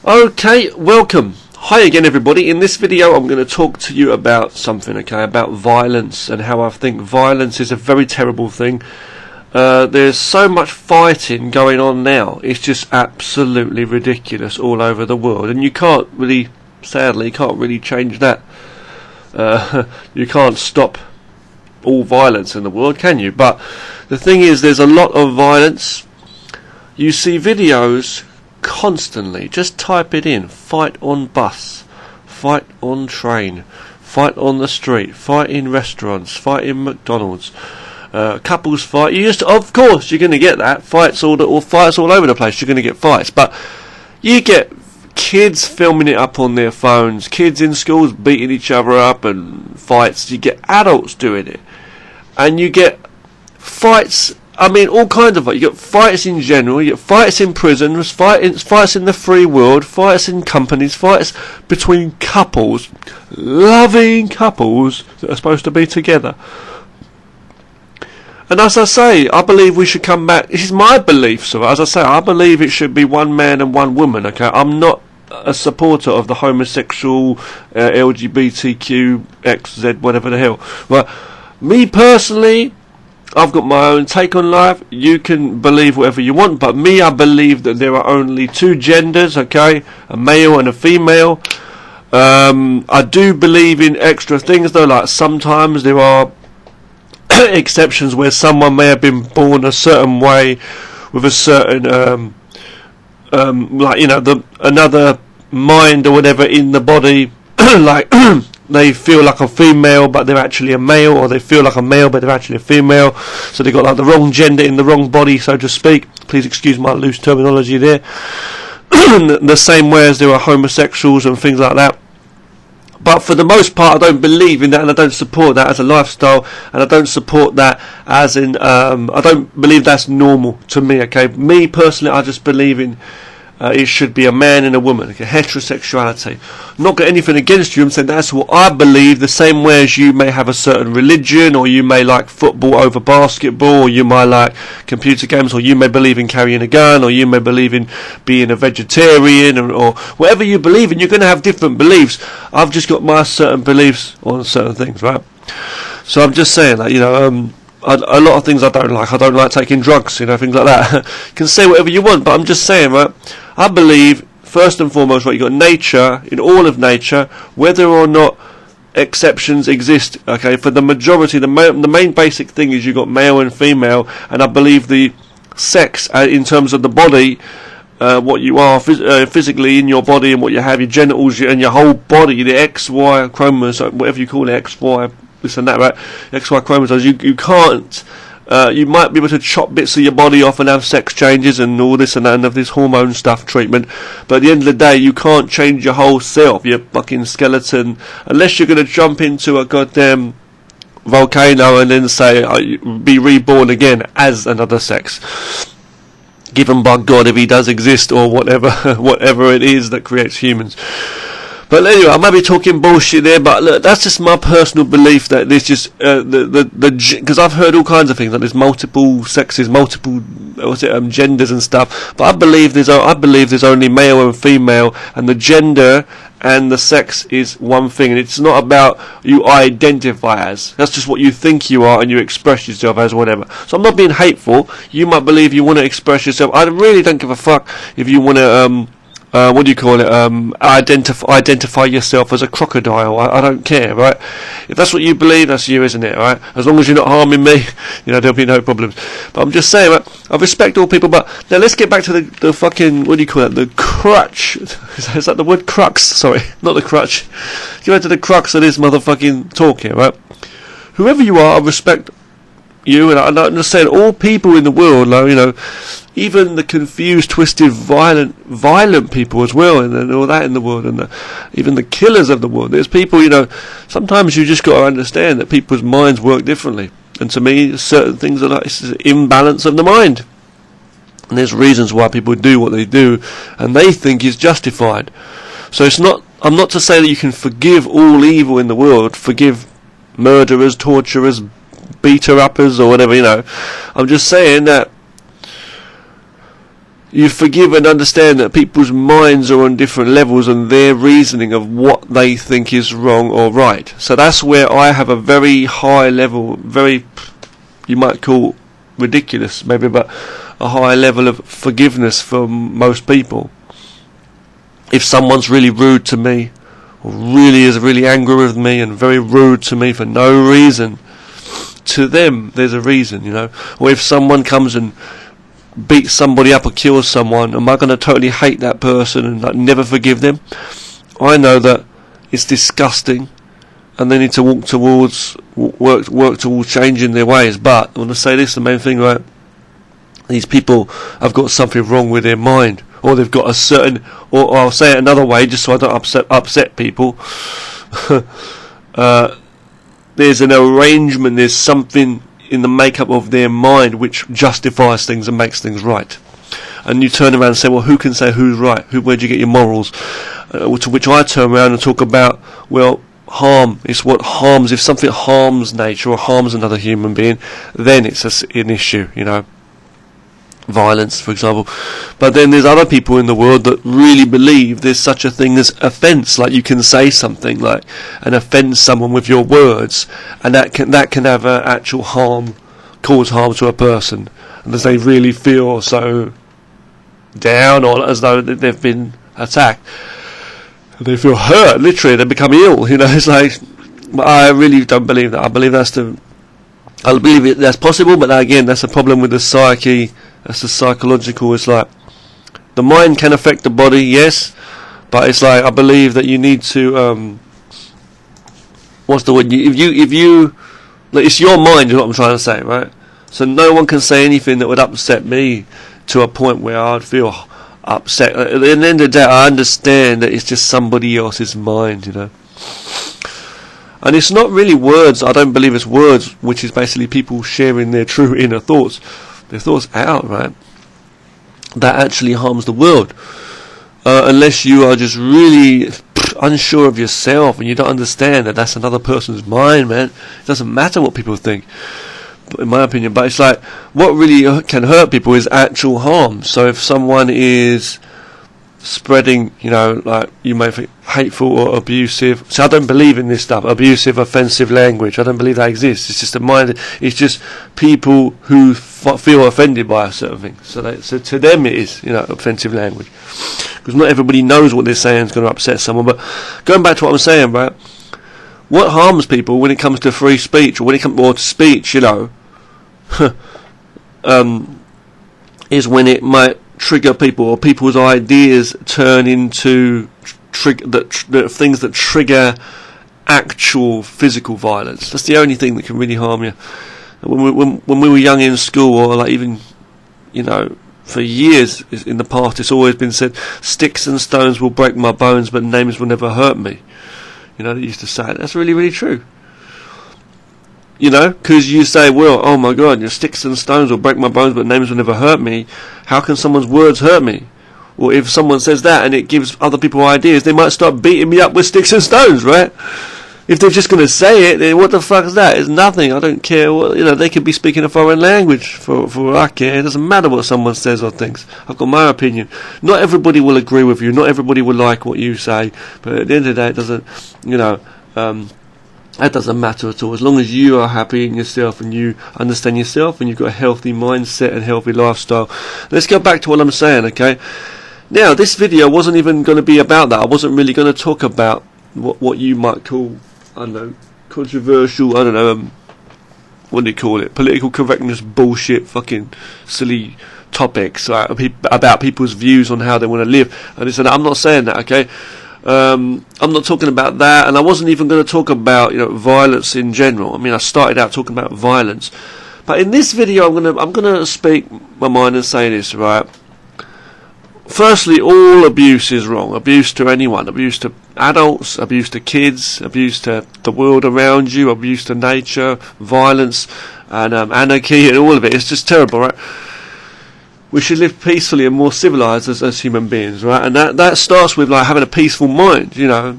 Okay, welcome. Hi again everybody. In this video I'm going to talk to you about something, about violence and how I think violence is a very terrible thing. There's so much fighting going on now, it's just absolutely ridiculous all over the world, and you can't really, sadly, change that. You can't stop all violence in the world, can you? But the thing is, there's a lot of violence. You see videos constantly, just type it in: fight on bus, fight on train, fight on the street, fight in restaurants, fight in McDonald's, couples fight. Of course you're going to get that, fights all over the place. You're going to get fights, but you get kids filming it up on their phones, kids in schools beating each other up and fights. You get adults doing it, and you get fights. I mean, all kinds of fights. You get fights in general, you get fights in prisons, fights in the free world, fights in companies, fights between couples, loving couples that are supposed to be together. And as I say, I believe we should come back. This is my belief, so as I say, I believe it should be one man and one woman, okay? I'm not a supporter of the homosexual, LGBTQ, XZ, whatever the hell. But me personally, I've got my own take on life. You can believe whatever you want, but me, I believe that there are only two genders, okay? A male and a female. I do believe in extra things though, like sometimes there are exceptions where someone may have been born a certain way with a certain another mind or whatever in the body, like they feel like a female but they're actually a male, or they feel like a male but they're actually a female, so they got like the wrong gender in the wrong body, so to speak. Please excuse my loose terminology there. The same way as there are homosexuals and things like that. But for the most part, I don't believe in that, and I don't support that as a lifestyle, and I don't support that as in, I don't believe that's normal to me, okay? Me, personally, I just believe in, it should be a man and a woman, okay? Heterosexuality. Not got anything against you, I'm saying that's what I believe, the same way as you may have a certain religion, or you may like football over basketball, or you might like computer games, or you may believe in carrying a gun, or you may believe in being a vegetarian, or whatever you believe in. You're going to have different beliefs. I've just got my certain beliefs on certain things, right? So I'm just saying that, a lot of things I don't like. I don't like taking drugs, things like that. You can say whatever you want, but I'm just saying, right? I believe, first and foremost, right, you've got nature, in all of nature, whether or not exceptions exist, okay? For the majority, the main basic thing is you've got male and female, and I believe the sex, in terms of the body, what you are physically in your body, and what you have, your genitals and your whole body, the XY chromosomes, whatever you call it, XY, this and that, right? XY chromosomes, you can't, you might be able to chop bits of your body off and have sex changes and all this and that and have this hormone stuff treatment, but at the end of the day you can't change your whole self, your fucking skeleton, unless you're going to jump into a goddamn volcano and then say be reborn again as another sex given by God, if he does exist, or whatever it is that creates humans. But anyway, I might be talking bullshit there, but look, that's just my personal belief that there's just because I've heard all kinds of things, like there's multiple sexes, multiple genders and stuff. But I believe there's only male and female, and the gender and the sex is one thing, and it's not about you identify as. That's just what you think you are, and you express yourself as whatever. So I'm not being hateful. You might believe you want to express yourself. I really don't give a fuck if you want to identify yourself as a crocodile. I don't care, right? If that's what you believe, that's you, isn't it, right? As long as you're not harming me, there'll be no problems. But I'm just saying, right, I respect all people, but now let's get back to the fucking, the crutch. Is that the word? Crux? Sorry, not the crutch. Get back to the crux of this motherfucking talk here, right? Whoever you are, I respect you, and I'm just saying, all people in the world, even the confused, twisted, violent people as well, and all that in the world, and even the killers of the world. There's people, sometimes you just got to understand that people's minds work differently. And to me, certain things are like, it's an imbalance of the mind. And there's reasons why people do what they do, and they think is justified. So I'm not to say that you can forgive all evil in the world, forgive murderers, torturers, beater-uppers, or whatever, I'm just saying that you forgive and understand that people's minds are on different levels and their reasoning of what they think is wrong or right. So that's where I have a very high level, very, you might call ridiculous maybe, but a high level of forgiveness for most people. If someone's really rude to me, or really is really angry with me and very rude to me for no reason, to them there's a reason, you know. Or if someone comes and beats somebody up or kills someone, am I going to totally hate that person and like never forgive them? I know that it's disgusting and they need to work towards changing their ways. But I want to say this, the main thing, right? These people have got something wrong with their mind, or they've got a certain, or I'll say it another way just so I don't upset people. There's an arrangement, there's something in the makeup of their mind which justifies things and makes things right. And you turn around and say, well, who can say who's right? Where'd you get your morals? To which I turn around and talk about, well, harm is what harms. If something harms nature or harms another human being, then it's an issue, you know. Violence, for example. But then there's other people in the world that really believe there's such a thing as offence. Like you can say something like and offend someone with your words, and that can have an actual harm, cause harm to a person, and as they really feel so down or as though they've been attacked, they feel hurt. Literally, they become ill. You know, it's like, I really don't believe that. I believe that's possible, but again, that's a problem with the psyche. That's the psychological. It's like the mind can affect the body, yes, but it's like I believe that you need to what's the word? If you like, it's your mind is what I'm trying to say, right? So no one can say anything that would upset me to a point where I'd feel upset. At the end of the day, I understand that it's just somebody else's mind, you know. And it's not really words. I don't believe it's words, which is basically people sharing their true inner thoughts. Their thoughts out, right? That actually harms the world. Unless you are just really unsure of yourself and you don't understand that that's another person's mind, man. It doesn't matter what people think, in my opinion. But it's like, what really can hurt people is actual harm. So if someone is spreading, you know, like you may think hateful or abusive. So I don't believe in this stuff, abusive, offensive language. I don't believe that exists. It's just a mind. It's just people who feel offended by a certain thing. So to them it is, you know, offensive language. Because not everybody knows what they're saying is going to upset someone. But going back to what I'm saying, right? What harms people when it comes to free speech or when it comes to speech, you know, is when it might trigger people or people's ideas turn into the things that trigger actual physical violence. That's the only thing that can really harm you. When we were young in school, or like even, you know, for years in the past, it's always been said, sticks and stones will break my bones, but names will never hurt me. You know, they used to say it. That's really, really true. You know, because you say, well, oh my God, your sticks and stones will break my bones, but names will never hurt me. How can someone's words hurt me? Well, if someone says that and it gives other people ideas, they might start beating me up with sticks and stones, right? If they're just going to say it, then what the fuck is that? It's nothing. I don't care. What, you know, they could be speaking a foreign language for I care. It doesn't matter what someone says or thinks. I've got my opinion. Not everybody will agree with you. Not everybody will like what you say. But at the end of the day, it doesn't, you know, that doesn't matter at all. As long as you are happy in yourself and you understand yourself and you've got a healthy mindset and healthy lifestyle. Let's go back to what I'm saying, okay? Now, this video wasn't even going to be about that. I wasn't really going to talk about what you might call, I don't know, controversial, I don't know, what do you call it? Political correctness bullshit, fucking silly topics about people's views on how they want to live. And it's, I'm not saying that, okay? I'm not talking about that, and I wasn't even going to talk about, you know, violence in general. I mean, I started out talking about violence, but in this video, I'm gonna speak my mind and say this, right? Firstly, all abuse is wrong. Abuse to anyone, abuse to adults, abuse to kids, abuse to the world around you, abuse to nature, violence, and anarchy, and all of it. It's just terrible, right? We should live peacefully and more civilized as human beings, right? And that starts with like having a peaceful mind, you know.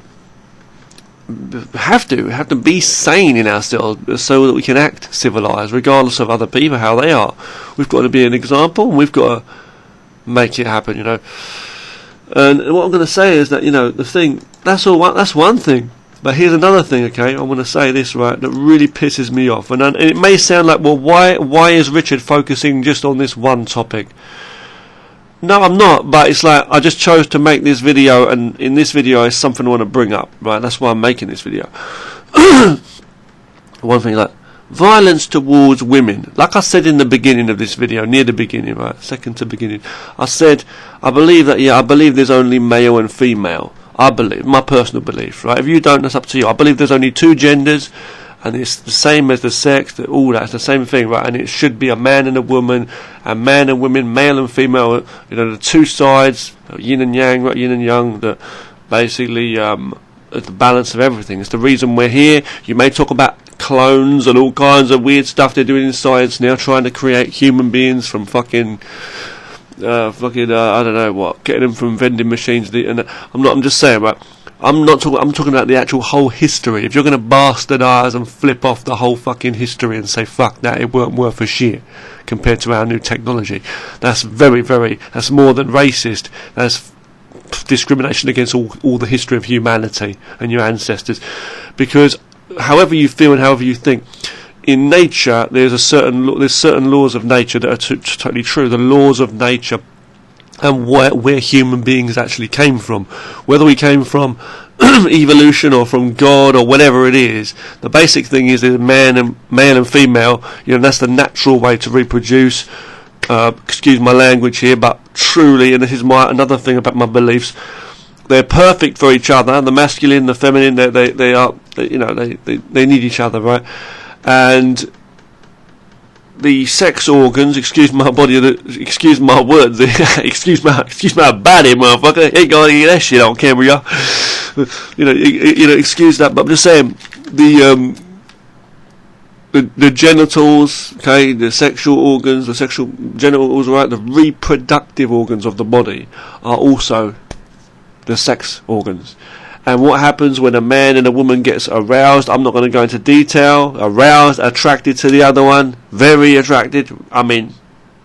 We have to be sane in ourselves so that we can act civilized, regardless of other people, how they are. We've got to be an example, and we've got to make it happen, you know. And what I'm going to say is that, you know, the thing, that's one thing. But here's another thing, okay, I'm going to say this, right, that really pisses me off. And it may sound like, well, why is Richard focusing just on this one topic? No, I'm not, but it's like, I just chose to make this video, and in this video is something I want to bring up, right, that's why I'm making this video. One thing, like, violence towards women, like I said in the beginning of this video, near the beginning, right, second to beginning, I said, I believe there's only male and female. I believe, my personal belief, right? If you don't, that's up to you. I believe there's only two genders, and it's the same as the sex, all that's the same thing, right? And it should be a man and a woman, and man and women, male and female, you know, the two sides, yin and yang, right? Yin and yang, that basically the balance of everything. It's the reason we're here. You may talk about clones and all kinds of weird stuff they're doing in science now, trying to create human beings from fucking I don't know what, getting them from vending machines. I'm just saying, right? I'm talking about the actual whole history. If you're going to bastardise and flip off the whole fucking history and say fuck that, it weren't worth a shit compared to our new technology, that's that's more than racist. That's discrimination against all the history of humanity and your ancestors. Because however you feel and however you think, in nature, there's certain laws of nature that are totally true. The laws of nature and where human beings actually came from. Whether we came from evolution or from God or whatever it is, the basic thing is male and female. You know, that's the natural way to reproduce. Excuse my language here, but truly, and this is another thing about my beliefs, they're perfect for each other. The masculine, the feminine, they need each other, right? And the sex organs, excuse my words, excuse my body, motherfucker. Ain't gonna get that shit on camera, y'all. You know, excuse that. But I'm just saying, the genitals, okay, the sexual organs, the sexual genitals, right, the reproductive organs of the body are also the sex organs. And what happens when a man and a woman gets aroused? I'm not going to go into detail. Aroused, attracted to the other one, very attracted. I mean,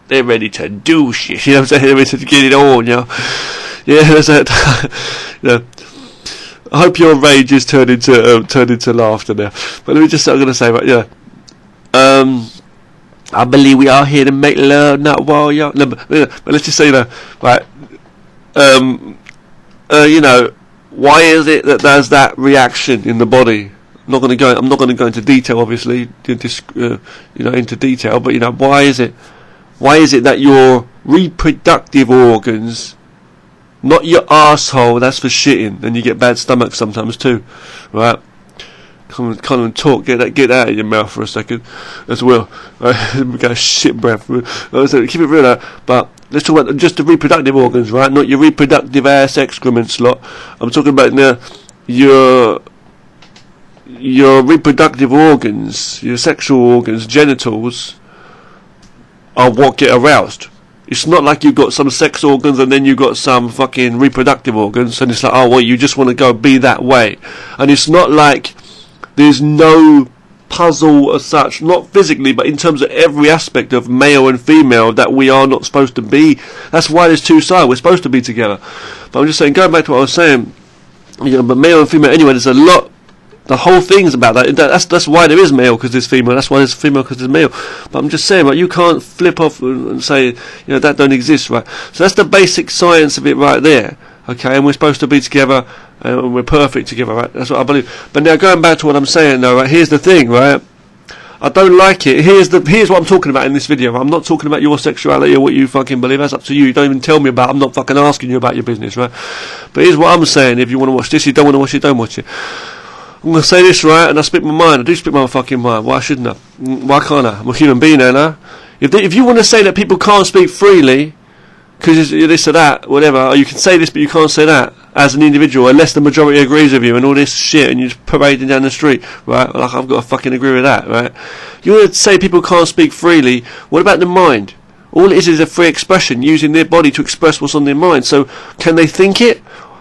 they're ready to do shit. You know what I'm saying? They're ready to get it on, you know. Yeah, that's it. You know, I hope your rage is turned into laughter now. But let me just, I'm going to say, right, yeah. I believe we are here to make love, not war, yo. No, but let's just say, you know, right. You know. Why is it that there's that reaction in the body? I'm not going to go into detail, obviously, into detail. But you know, why is it that your reproductive organs, not your arsehole, that's for shitting, and you get bad stomach sometimes too, right? Come and talk. Get that out of your mouth for a second, as well. Right? We got shit breath. So keep it real, though. But let's talk about just the reproductive organs, right? Not your reproductive ass excrement slot. I'm talking about now your reproductive organs, your sexual organs, genitals, are what get aroused. It's not like you've got some sex organs and then you've got some fucking reproductive organs, and it's like, oh well, you just want to go be that way. And it's not like there's no puzzle as such, not physically, but in terms of every aspect of male and female that we are not supposed to be. That's why there's two sides. We're supposed to be together. But I'm just saying, going back to what I was saying, you know, but male and female anyway, there's a lot. The whole thing's about that. That's why there is male, because there's female. That's why there's female, because there's male. But I'm just saying, right, you can't flip off and say, you know, that don't exist, right? So that's the basic science of it right there. Okay, and we're supposed to be together, and we're perfect together, right? That's what I believe. But now going back to what I'm saying, though, right? Here's the thing, right? I don't like it. Here's what I'm talking about in this video. I'm not talking about your sexuality or what you fucking believe. That's up to you. You don't even tell me about it. I'm not fucking asking you about your business, right? But here's what I'm saying. If you want to watch this, you don't want to watch it, don't watch it. I'm going to say this, right? And I speak my mind. I do speak my fucking mind. Why shouldn't I? Why can't I? I'm a human being, ain't I? If you want to say that people can't speak freely because this or that, whatever, or you can say this but you can't say that as an individual unless the majority agrees with you and all this shit and you're just parading down the street, right? Like, I've got to fucking agree with that, right? You want to say people can't speak freely, what about the mind? All it is a free expression, using their body to express what's on their mind. So can they think it?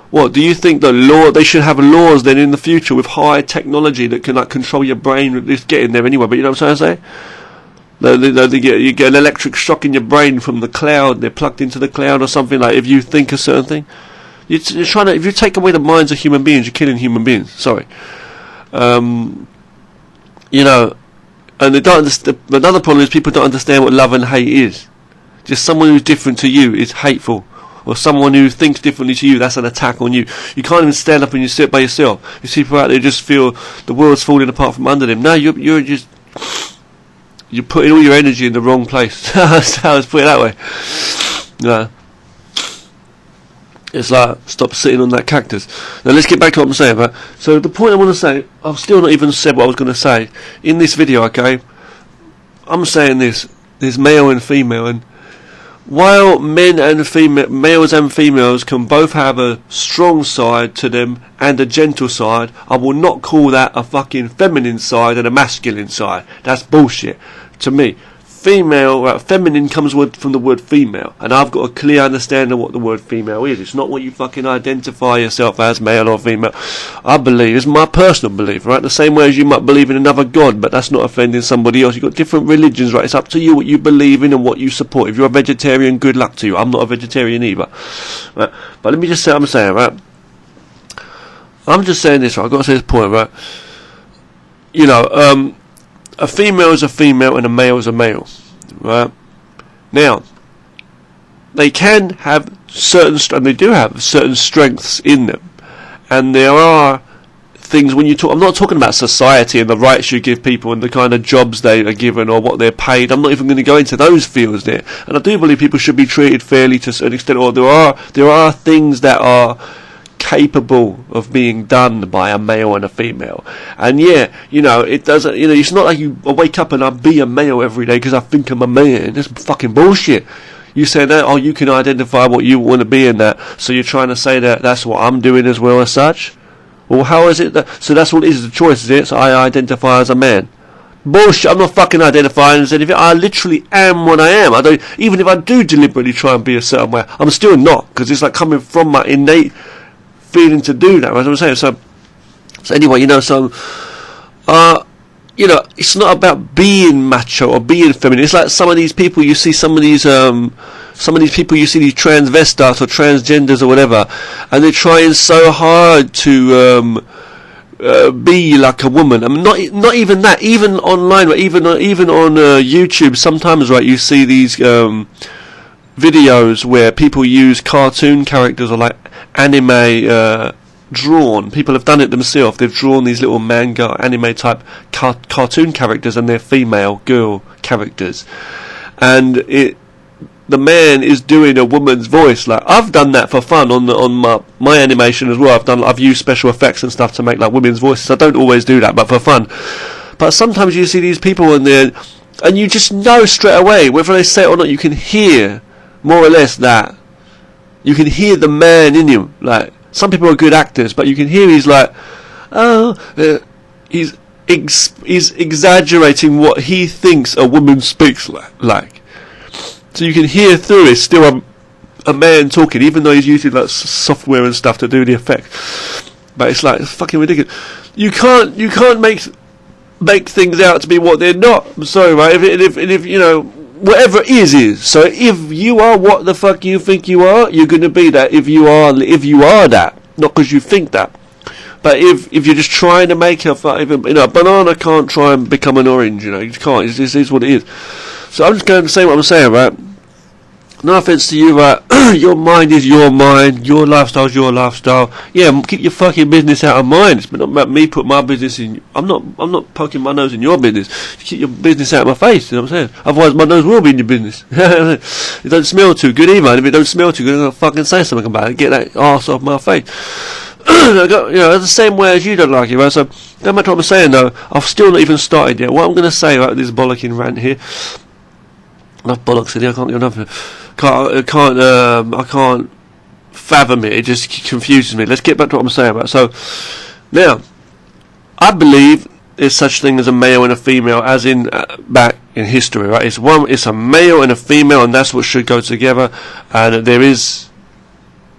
What, do you think they should have laws then in the future with high technology that can like control your brain? It's getting there anyway, but you know what I'm trying to say? You get an electric shock in your brain from the cloud. They're plugged into the cloud or something. Like if you think a certain thing, you're trying to. If you take away the minds of human beings, you're killing human beings. Sorry. You know, and they don't understand. Another problem is people don't understand what love and hate is. Just someone who's different to you is hateful, or someone who thinks differently to you, that's an attack on you. You can't even stand up and you sit by yourself. You see people out there who just feel the world's falling apart from under them. No, you're putting all your energy in the wrong place. Let's put it that way. No. It's like, stop sitting on that cactus. Now let's get back to what I'm saying, right? So the point I want to say, I've still not even said what I was going to say. In this video, okay, I'm saying this, there's male and female, and while males and females can both have a strong side to them and a gentle side, I will not call that a fucking feminine side and a masculine side. That's bullshit. To me, feminine comes from the word female, and I've got a clear understanding of what the word female is. It's not what you fucking identify yourself as, male or female. I believe, it's my personal belief, right? The same way as you might believe in another god, but that's not offending somebody else. You've got different religions, right? It's up to you what you believe in and what you support. If you're a vegetarian, good luck to you. I'm not a vegetarian either, right? But let me just say what I'm saying, right? I'm just saying this, right? I've got to say this point, right? You know, a female is a female and a male is a male, right? Now, they can have and they do have certain strengths in them, and there are things when you talk. I'm not talking about society and the rights you give people and the kind of jobs they are given or what they're paid. I'm not even going to go into those fields there. And I do believe people should be treated fairly to a certain extent. Or there are things that are capable of being done by a male and a female, and yeah, you know, it doesn't, you know, it's not like you wake up and I be a male every day because I think I'm a man. That's fucking bullshit. You say that, oh, you can identify what you want to be in that, so you're trying to say that that's what I'm doing as well as such. Well, how is it that, so that's what it is, the choice, is it? So I identify as a man. Bullshit. I'm not fucking identifying as anything. I literally am what I am. I don't, even if I do deliberately try and be a certain way, I'm still not, because it's like coming from my innate feeling to do that, as I was saying. So anyway, you know, you know, it's not about being macho or being feminine. It's like some of these people you see, some of these people you see, these transvestites or transgenders or whatever, and they're trying so hard to be like a woman. I mean, not even that. Even online, right? Even on YouTube, sometimes, right, you see these videos where people use cartoon characters or like anime drawn. People have done it themselves. They've drawn these little manga anime type cartoon characters, and they're female girl characters, and the man is doing a woman's voice. Like, I've done that for fun on my animation as well. I've used special effects and stuff to make like women's voices. I don't always do that, but for fun. But sometimes you see these people in there, and you just know straight away, whether they say it or not, you can hear more or less that. You can hear the man in him. Like, some people are good actors, but you can hear he's like, he's exaggerating what he thinks a woman speaks like. So you can hear through it still a man talking, even though he's using like software and stuff to do the effect. But it's like, it's fucking ridiculous. You can't make things out to be what they're not. I'm sorry, right? If you know, whatever it is. So if you are what the fuck you think you are, you're going to be that. If you are that, not because you think that. But if you're just trying to make a banana can't try and become an orange. You know, you can't. It is what it is. So I'm just going to say what I'm saying, right? No offense to you, right? Your mind is your mind. Your lifestyle is your lifestyle. Yeah, keep your fucking business out of mine. It's not about me put my business in. I'm not poking my nose in your business. Keep your business out of my face. You know what I'm saying? Otherwise, my nose will be in your business. It don't smell too good either. And if it don't smell too good, I'm gonna fucking say something about it. Get that arse off my face. You know, the same way as you don't like it, right? So, no matter what I'm saying, though, I've still not even started yet. What I'm going to say about this bollocking rant here, enough bollocks in here, I can't get enough. I can't fathom it. It just confuses me. Let's get back to what I'm saying about. So, now, I believe there's such thing as a male and a female, as in back in history, right? It's a male and a female, and that's what should go together. And there is,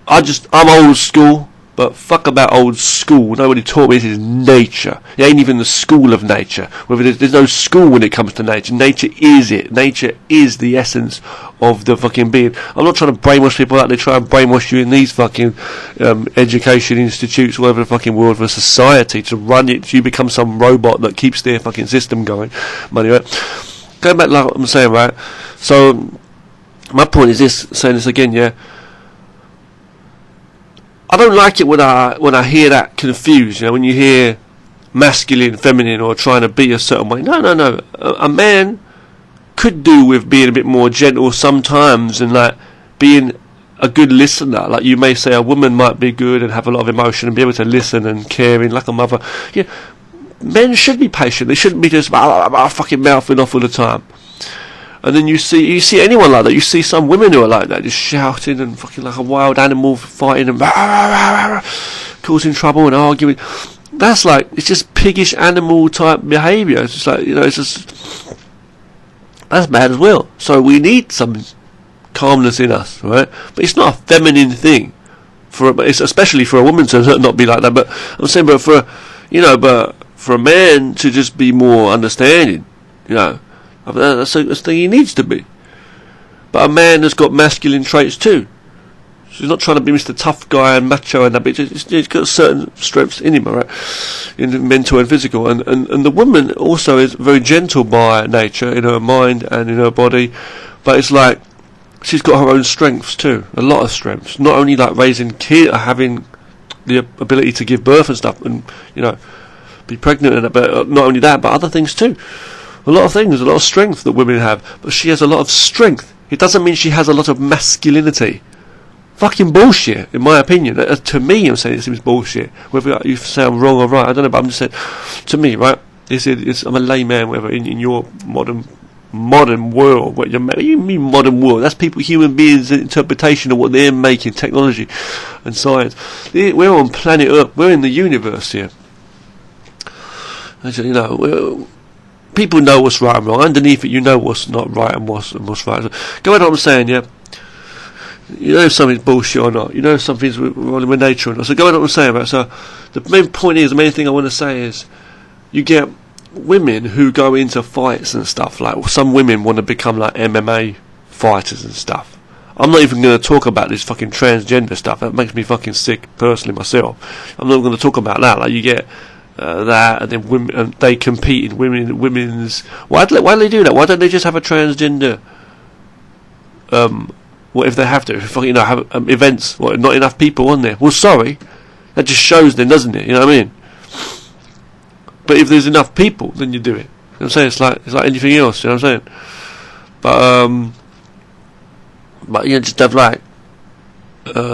I'm old school, But fuck about old school. Nobody taught me this is nature. It ain't even the school of nature. Whether there's no school when it comes to nature. Nature is it. Nature is the essence of the fucking being. I'm not trying to brainwash people like they try and brainwash you in these fucking education institutes all over the fucking world for society to run it. You become some robot that keeps their fucking system going. Money, right? Going back like what I'm saying, right? So my point is this, saying this again, yeah. I don't like it when I hear that confused, you know, when you hear masculine, feminine, or trying to be a certain way. No. A man could do with being a bit more gentle sometimes and like being a good listener. Like you may say a woman might be good and have a lot of emotion and be able to listen and caring like a mother. Yeah, men should be patient. They shouldn't be just fucking mouthing off all the time. And then you see anyone like that. You see some women who are like that, just shouting and fucking like a wild animal, fighting and causing trouble and arguing. That's like, it's just piggish animal type behaviour. It's just like, you know, it's just, that's bad as well. So we need some calmness in us, right? But it's not a feminine thing it's especially for a woman to not be like that. But I'm saying, but for a man to just be more understanding, you know. That's the thing he needs to be. But a man has got masculine traits too. So he's not trying to be Mr. Tough Guy and macho and that, but he's got certain strengths in him, right? In mental and physical. And the woman also is very gentle by nature, in her mind and in her body. But it's like, she's got her own strengths too. A lot of strengths. Not only like raising kids, having the ability to give birth and stuff, and, you know, be pregnant and that, but not only that, but other things too. A lot of things, a lot of strength that women have, but she has a lot of strength. It doesn't mean she has a lot of masculinity. Fucking bullshit, in my opinion. To me, I'm saying it seems bullshit. Whether you say I'm wrong or right, I don't know, but I'm just saying, to me, right, I'm a layman, whether in your modern world, what you mean modern world? That's human beings' interpretation of what they're making, technology and science. We're on planet Earth, we're in the universe here. You know, people know what's right and wrong. Underneath it, you know what's not right and what's right. So, go on what I'm saying, yeah? You know if something's bullshit or not. You know if something's wrong with nature or not. So go on what I'm saying about it. So the main point is, the main thing I want to say is, you get women who go into fights and stuff. Like, some women want to become like MMA fighters and stuff. I'm not even going to talk about this fucking transgender stuff. That makes me fucking sick, personally, myself. I'm not going to talk about that. Like, you get that, and then women, and they compete in women's. Why do they do that? Why don't they just have a transgender? What if they have to? You know, have events. What, not enough people on there? Well, sorry, that just shows then, doesn't it? You know what I mean? But if there's enough people, then you do it. You know what I'm saying? It's like anything else. You know what I'm saying? But you know, just have like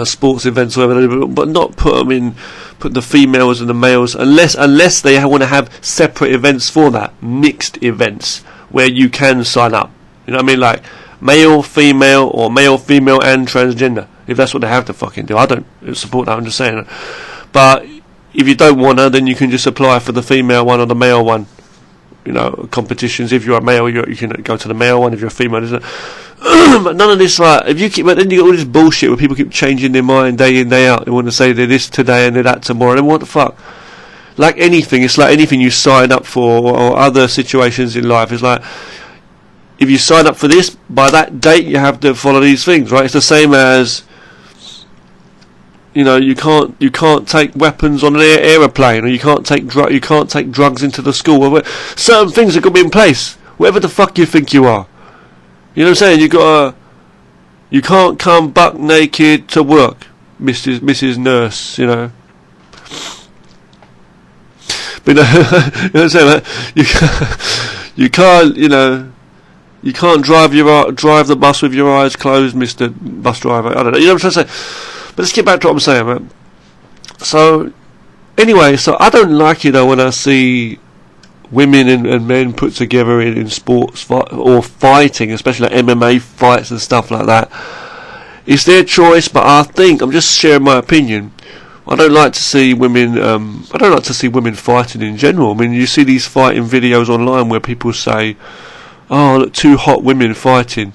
sports events or whatever, but not put the females and the males unless they want to have separate events for that, mixed events where you can sign up. You know what I mean? Like male, female, or male, female and transgender. If that's what they have to fucking do, I don't support that. I'm just saying. But if you don't want to, then you can just apply for the female one or the male one. You know, competitions. If you're a male, you can go to the male one. If you're a female, isn't it? But none of this, like, but then you got all this bullshit where people keep changing their mind day in, day out. They want to say they're this today and they're that tomorrow. Then what the fuck? Like anything, it's like anything you sign up for or other situations in life. It's like, if you sign up for this, by that date you have to follow these things, right? It's the same as, you know, you can't take weapons on an aeroplane, or you can't take drugs into the school. Or certain things are going to be in place, whatever the fuck you think you are. You know what I'm saying? You can't come buck naked to work, Mrs. Nurse. You know. But you know what I'm saying? You can't. You know. You can't drive the bus with your eyes closed, Mr. Bus Driver. I don't know. You know what I'm trying to say? But let's get back to what I'm saying, man. So, anyway, I don't like it though when I see women and men put together in sports or fighting, especially like MMA fights and stuff like that. It's their choice, but I think, I'm just sharing my opinion, I don't like to see women. I don't like to see women fighting in general. I mean, you see these fighting videos online where people say, "Oh, look, two hot women fighting,"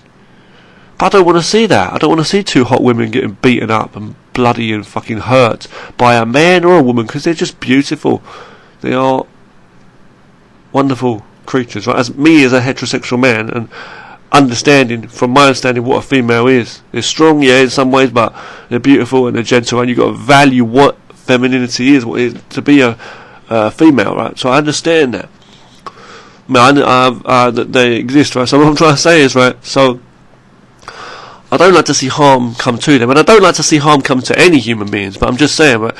But I don't want to see that. I don't want to see two hot women getting beaten up and bloody and fucking hurt by a man or a woman, because they're just beautiful. They are wonderful creatures, right? As me as a heterosexual man, and from my understanding what a female is. They're strong, yeah, in some ways, but they're beautiful and they're gentle, and you've got to value what femininity is, what it is to be a female, right? So I understand that. That they exist, right? So what I'm trying to say is, right, so I don't like to see harm come to them, and I don't like to see harm come to any human beings, but I'm just saying, right,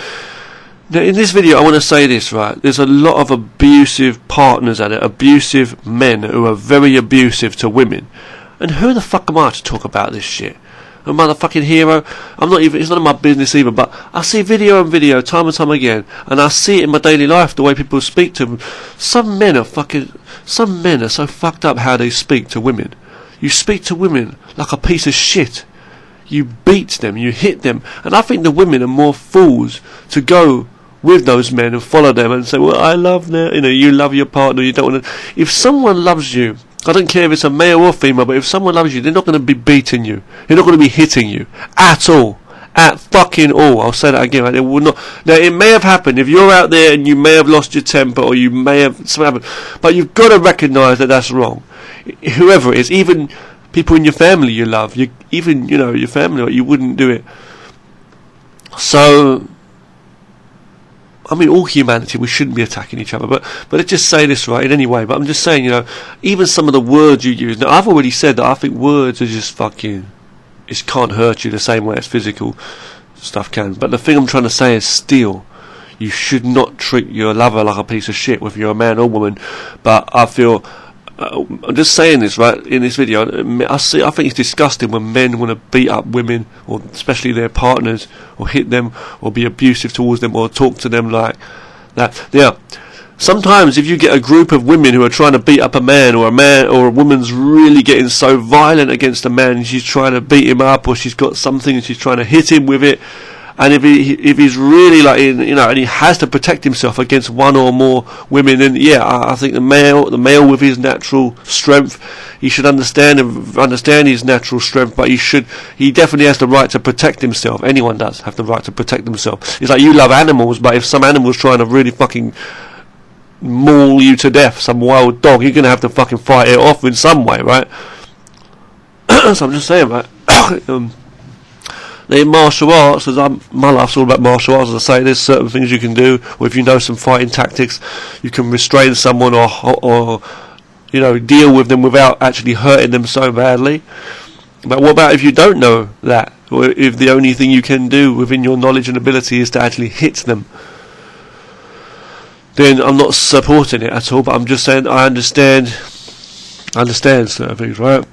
now in this video I want to say this, right, there's a lot of abusive partners at it, abusive men who are very abusive to women, and who the fuck am I to talk about this shit? A motherfucking hero? It's none of my business either, but I see video on video time and time again, and I see it in my daily life, the way people speak to them. Some men are so fucked up how they speak to women. You speak to women like a piece of shit. You beat them, you hit them, and I think the women are more fools to go with those men and follow them and say, well, I love them, you love your partner, you don't want to. If someone loves you, I don't care if it's a male or female, but if someone loves you, they're not going to be beating you. They're not going to be hitting you at all. At fucking all. I'll say that again. Right? They will not. Now, it may have happened if you're out there and you may have lost your temper, or you may have something happen, but you've got to recognise that that's wrong. Whoever it is, even people in your family you love, your family, you wouldn't do it. So, I mean, all humanity, we shouldn't be attacking each other, but let's just say this, right, in any way, but I'm just saying, even some of the words you use, now I've already said that I think words are just fucking, it can't hurt you the same way as physical stuff can, but the thing I'm trying to say is still, you should not treat your lover like a piece of shit, whether you're a man or woman, but I feel, I'm just saying this, right, in this video, I think it's disgusting when men want to beat up women, or especially their partners, or hit them, or be abusive towards them, or talk to them like that. Yeah, sometimes if you get a group of women who are trying to beat up a man or a woman's really getting so violent against a man, and she's trying to beat him up, or she's got something and she's trying to hit him with it, and if he's really like and he has to protect himself against one or more women, then yeah, I think the male with his natural strength, he should understand his natural strength, but he definitely has the right to protect himself. Anyone does have the right to protect themselves. It's like you love animals, but if some animal's trying to really fucking maul you to death, some wild dog, you're gonna have to fucking fight it off in some way, right? So I'm just saying, right. In martial arts, my life's all about martial arts, as I say, there's certain things you can do, or if you know some fighting tactics, you can restrain someone or deal with them without actually hurting them so badly. But what about if you don't know that, or if the only thing you can do within your knowledge and ability is to actually hit them? Then I'm not supporting it at all, but I'm just saying I understand certain things, right?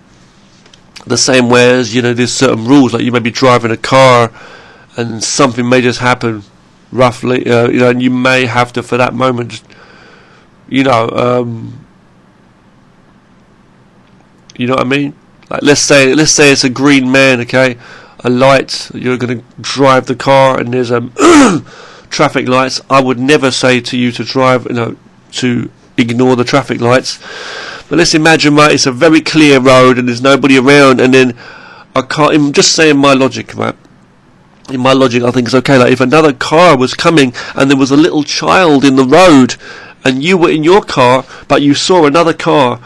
The same way as, there's certain rules, like you may be driving a car and something may just happen roughly, and you may have to, for that moment, just, you know what I mean? Like, let's say it's a green man, okay? A light, you're going to drive the car and there's traffic lights. I would never say to you to drive, to ignore the traffic lights. But let's imagine, right, it's a very clear road and there's nobody around, and then I'm just saying my logic, right? In my logic, I think it's okay. Like, if another car was coming and there was a little child in the road and you were in your car, but you saw another car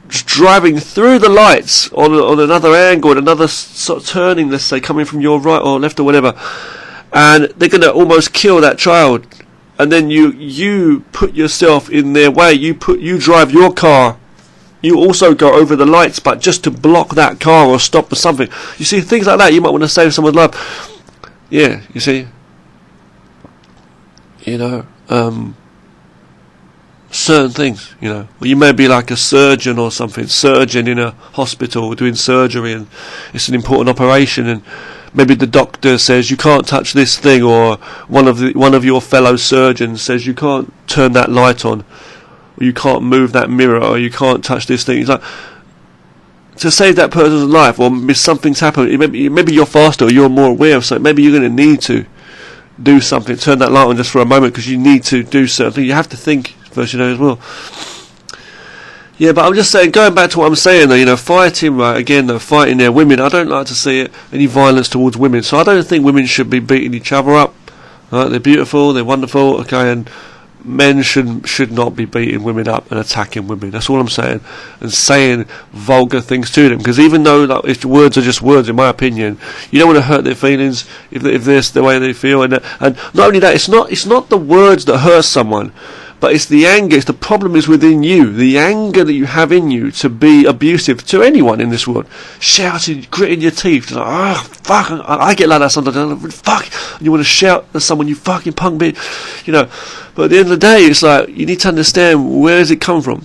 just driving through the lights on another angle, and another sort of turning, let's say, coming from your right or left or whatever, and they're going to almost kill that child. And then you put yourself in their way. You drive your car. You also go over the lights, but just to block that car or stop or something. You see, things like that. You might want to save someone's life. Yeah, you see. Certain things. Well, you may be like a surgeon or something. Surgeon in a hospital doing surgery, and it's an important operation, and maybe the doctor says you can't touch this thing, or one of your fellow surgeons says you can't turn that light on, or you can't move that mirror, or you can't touch this thing. It's like, to save that person's life, or if something's happened, maybe you're faster, or you're more aware of something, maybe you're going to need to do something, turn that light on just for a moment, because you need to do certain things. You have to think first, as well. Yeah, but I'm just saying, going back to what I'm saying though, you know, fighting, right, again, though, fighting their women, I don't like to see it, any violence towards women, so I don't think women should be beating each other up, right, they're beautiful, they're wonderful, okay, and men should not be beating women up and attacking women, that's all I'm saying, and saying vulgar things to them, because even though, like, if words are just words, in my opinion, you don't want to hurt their feelings, if this the way they feel, and not only that, it's not the words that hurt someone, but it's the anger, it's the problem is within you, the anger that you have in you to be abusive to anyone in this world, shouting, gritting your teeth, like, oh, fuck, I get like that sometimes, fuck, and you want to shout at someone, you fucking punk bitch, you know, but at the end of the day, it's like, you need to understand, where does it come from,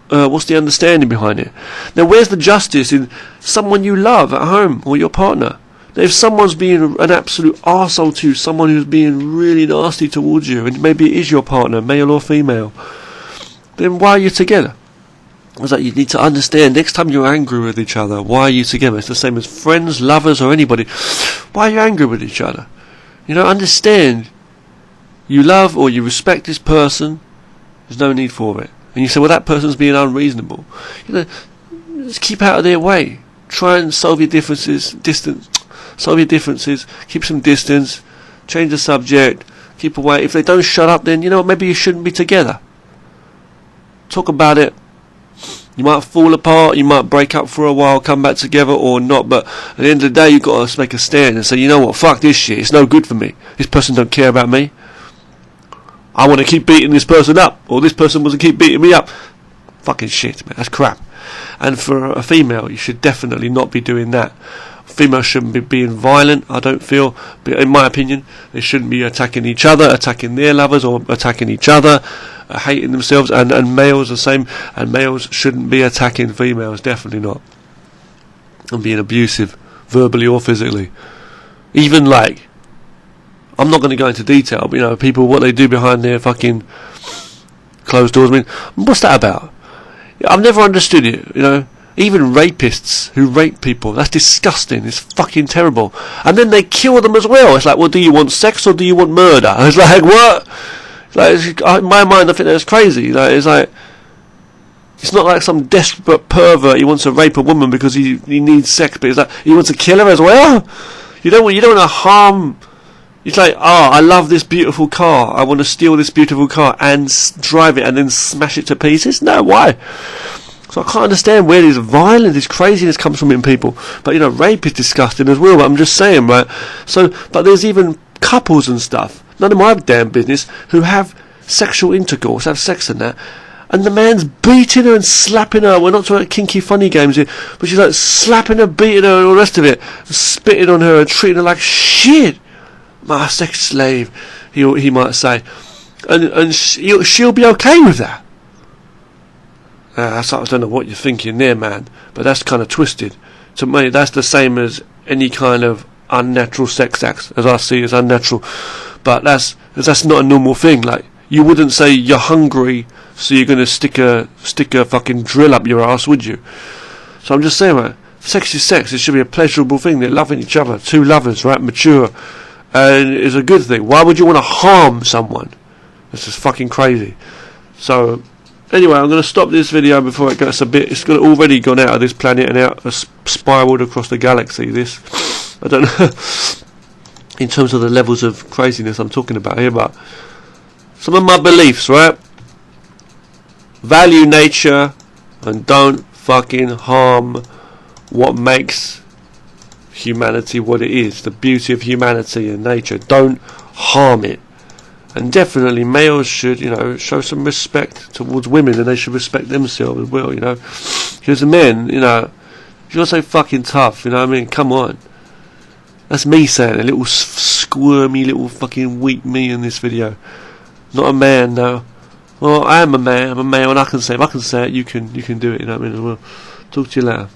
what's the understanding behind it, now where's the justice in someone you love at home, or your partner? If someone's being an absolute arsehole to you, someone who's being really nasty towards you, and maybe it is your partner, male or female, then why are you together? It's like, you need to understand, next time you're angry with each other, why are you together? It's the same as friends, lovers, or anybody. Why are you angry with each other? You know, understand, you love or you respect this person, there's no need for it. And you say, well, that person's being unreasonable. You know, just keep out of their way. Try and solve your differences, solve your differences, keep some distance, change the subject, keep away. If they don't shut up, then, you know what, maybe you shouldn't be together. Talk about it. You might fall apart, you might break up for a while, come back together or not, but at the end of the day, you've got to make a stand and say, you know what, fuck this shit, it's no good for me. This person don't care about me. I want to keep beating this person up, or this person wants to keep beating me up. Fucking shit, man, that's crap. And for a female, you should definitely not be doing that. Females shouldn't be being violent, I don't feel, but in my opinion, they shouldn't be attacking each other, attacking their lovers, or attacking each other, hating themselves, and males the same, and males shouldn't be attacking females, definitely not, and being abusive, verbally or physically. Even like, I'm not going to go into detail, but you know, people, what they do behind their fucking closed doors, I mean, what's that about? I've never understood it, you know. Even rapists who rape people, that's disgusting, it's fucking terrible. And then they kill them as well. It's like, well, do you want sex or do you want murder? And it's like, what? It's like, in my mind, I think that's crazy. Like, it's like, it's not like some desperate pervert, he wants to rape a woman because he needs sex, but it's like, he wants to kill her as well? You don't want to harm. It's like, oh, I love this beautiful car, I want to steal this beautiful car and drive it and then smash it to pieces? No, why? So I can't understand where this violence, this craziness comes from in people. But, you know, rape is disgusting as well, but I'm just saying, right? So, but there's even couples and stuff, none of my damn business, who have sexual intercourse, have sex and that, and the man's beating her and slapping her. We're not talking about kinky funny games here, but she's like slapping her, beating her and all the rest of it, spitting on her and treating her like shit. My sex slave, he might say. And she'll be okay with that. I don't know what you're thinking there, man, but that's kind of twisted. To me, that's the same as any kind of unnatural sex act, as I see as unnatural. But that's not a normal thing. Like, you wouldn't say you're hungry, so you're going to stick a fucking drill up your ass, would you? So I'm just saying, right, sex is sex. It should be a pleasurable thing. They're loving each other, two lovers, right, mature, and it's a good thing. Why would you want to harm someone? That's just fucking crazy. So, anyway, I'm going to stop this video before it gets a bit. It's already gone out of this planet and spiraled across the galaxy. This, I don't know, in terms of the levels of craziness I'm talking about here, but some of my beliefs, right? Value nature and don't fucking harm what makes humanity what it is. The beauty of humanity and nature. Don't harm it. And definitely males should, you know, show some respect towards women, and they should respect themselves as well, you know. Because the men, you know, you're so fucking tough, you know what I mean? Come on. That's me saying, a little squirmy, little fucking weak me in this video. Not a man, no. Well, I am a man, I'm a male, and I can say, if I can say it, you can do it, you know what I mean, as well. Talk to you later.